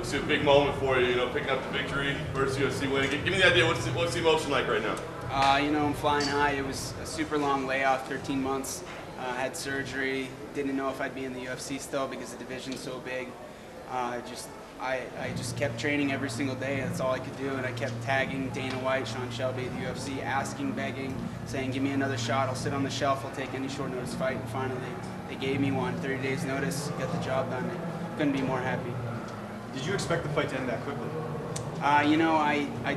Obviously, a big moment for you. You know, picking up the victory, first UFC win. Give me the idea. What's the emotion like right now? I'm flying high. It was a super long layoff, 13 months. Had surgery. Didn't know if I'd be in the UFC still because the division's so big. I just kept training every single day. That's all I could do, and I kept tagging Dana White, Sean Shelby, the UFC, asking, begging, saying, "Give me another shot. I'll sit on the shelf. I'll take any short notice fight." And finally, they gave me one. 30 days notice. Got the job done. Couldn't be more happy. Did you expect the fight to end that quickly? I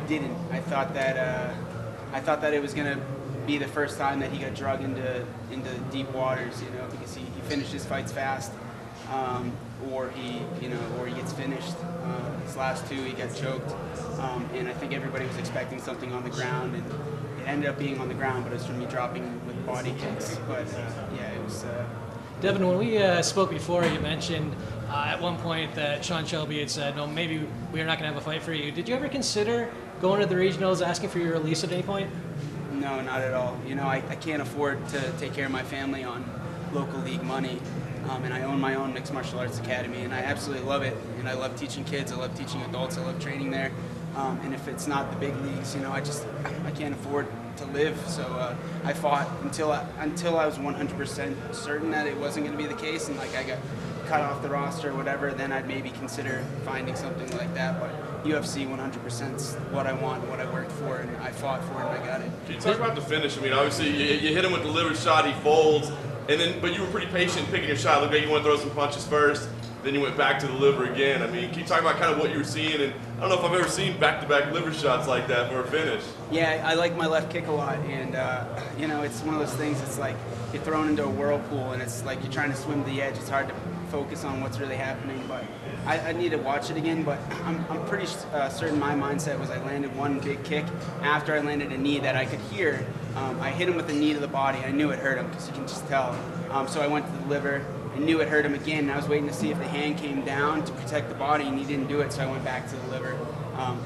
didn't. I thought that it was gonna be the first time that he got drug into deep waters, because he finishes fights fast, or he gets finished. His last two, he got choked, and I think everybody was expecting something on the ground, and it ended up being on the ground, but it was from me dropping with body kicks. But it was. Devin, when we spoke before, you mentioned at one point that Sean Shelby had said, "No, maybe we're not going to have a fight for you." Did you ever consider going to the regionals, asking for your release at any point? No, not at all. I can't afford to take care of my family on local league money, and I own my own mixed martial arts academy, and I absolutely love it. And I love teaching kids. I love teaching adults. I love training there. And if it's not the big leagues, I can't afford to live. So I fought until I was 100% certain that it wasn't going to be the case, and I got cut off the roster or whatever. Then I'd maybe consider finding something like that. But UFC 100% is what I want, what I worked for, and I fought for it, and I got it. Can you talk about the finish? I mean, obviously you hit him with the liver shot, he folds, but you were pretty patient picking your shot. Looked like you want to throw some punches first, then you went back to the liver again. I mean, can you talk about kind of what you were seeing? And I don't know if I've ever seen back-to-back liver shots like that for a finish. Yeah, I like my left kick a lot, and it's one of those things. It's like you're thrown into a whirlpool, and it's like you're trying to swim to the edge. It's hard to focus on what's really happening, but I need to watch it again. But I'm pretty certain my mindset was I landed one big kick after I landed a knee that I could hear. I hit him with the knee to the body. I knew it hurt him because you can just tell. So I went to the liver. I knew it hurt him again, and I was waiting to see if the hand came down to protect the body, and he didn't do it, so I went back to the liver.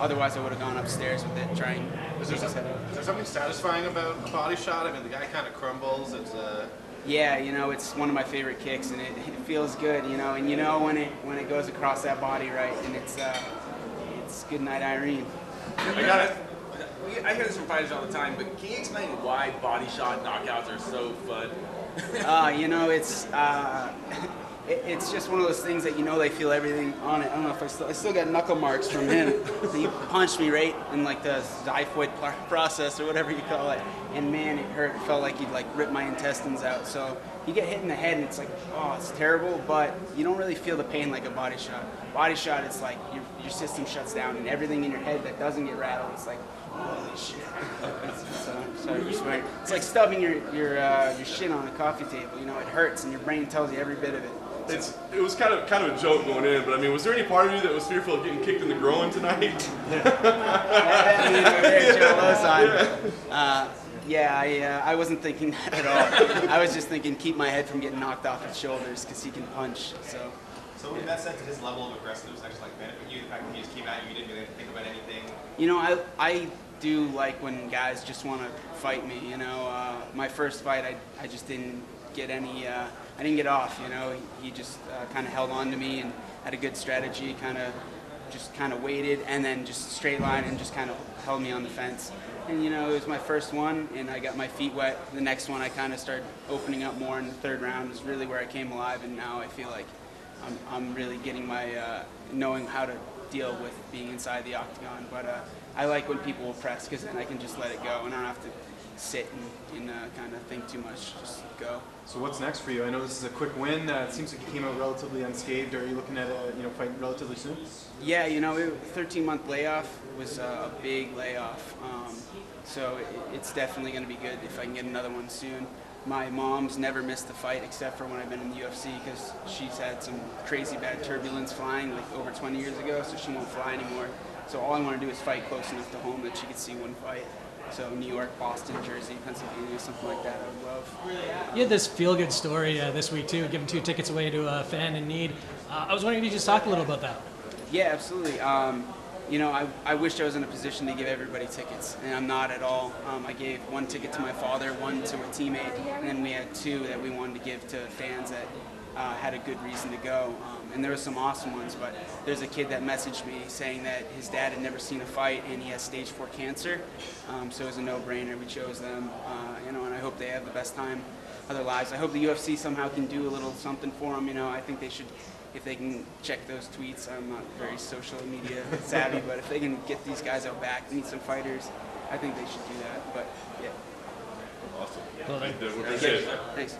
Otherwise, I would have gone upstairs with it, trying to take his head out. Is there something satisfying about a body shot? I mean, the guy kind of crumbles. It's Yeah, it's one of my favorite kicks, and it feels good, and when it goes across that body right, and it's good night, Irene. I got it. I hear this from fighters all the time, but can you explain why body shot knockouts are so fun? It's just one of those things that they feel everything on it. I don't know if I still got knuckle marks from him. He punched me right in the xiphoid process or whatever you call it, and man, it hurt. It felt like he'd rip my intestines out. So you get hit in the head, and it's like, oh, it's terrible, but you don't really feel the pain like a body shot. Body shot, it's like your system shuts down, and everything in your head that doesn't get rattled, it's like, holy shit. Sorry for swearing. It's like stubbing your shit on a coffee table. It hurts, and your brain tells you every bit of it. It was kind of a joke going in, but I mean, was there any part of you that was fearful of getting kicked in the groin tonight? I wasn't thinking that at all. I was just thinking keep my head from getting knocked off his shoulders because he can punch. So in that sense, his level of aggressiveness actually benefit you? The fact that he just came at you, you didn't really think about anything? I do like when guys just want to fight me. My first fight, I just didn't get any. I didn't get off. He just kind of held on to me and had a good strategy. Kind of waited and then just straight line and just kind of held me on the fence. And it was my first one, and I got my feet wet. The next one, I kind of started opening up more. In the third round was really where I came alive, and now I feel like I'm really getting my knowing how to deal with being inside the octagon. But I like when people will press because then I can just let it go, and I don't have to sit and kind of think too much. Just go. So what's next for you? I know this is a quick win. It seems like you came out relatively unscathed. Are you looking at a fight relatively soon? Yeah, 13-month layoff was a big layoff. So it's definitely going to be good if I can get another one soon. My mom's never missed a fight except for when I've been in the UFC because she's had some crazy bad turbulence flying over 20 years ago, so she won't fly anymore. So all I want to do is fight close enough to home that she could see one fight. So New York, Boston, Jersey, Pennsylvania, something like that I would love. You had this feel-good story this week too, giving 2 tickets away to a fan in need. I was wondering if you could just talk a little about that. Yeah, absolutely. I wish I was in a position to give everybody tickets, and I'm not at all. I gave 1 ticket to my father, 1 to a teammate, and then we had 2 that we wanted to give to fans that had a good reason to go. and there were some awesome ones. But there's a kid that messaged me saying that his dad had never seen a fight and he has stage 4 cancer. So it was a no-brainer. We chose them, and I hope they have the best time of their lives. I hope the UFC somehow can do a little something for them. I think they should, if they can check those tweets. I'm not very social media savvy, but if they can get these guys out back, meet some fighters, I think they should do that. But yeah. Awesome. Cool. Thank you. Appreciate it. Thanks.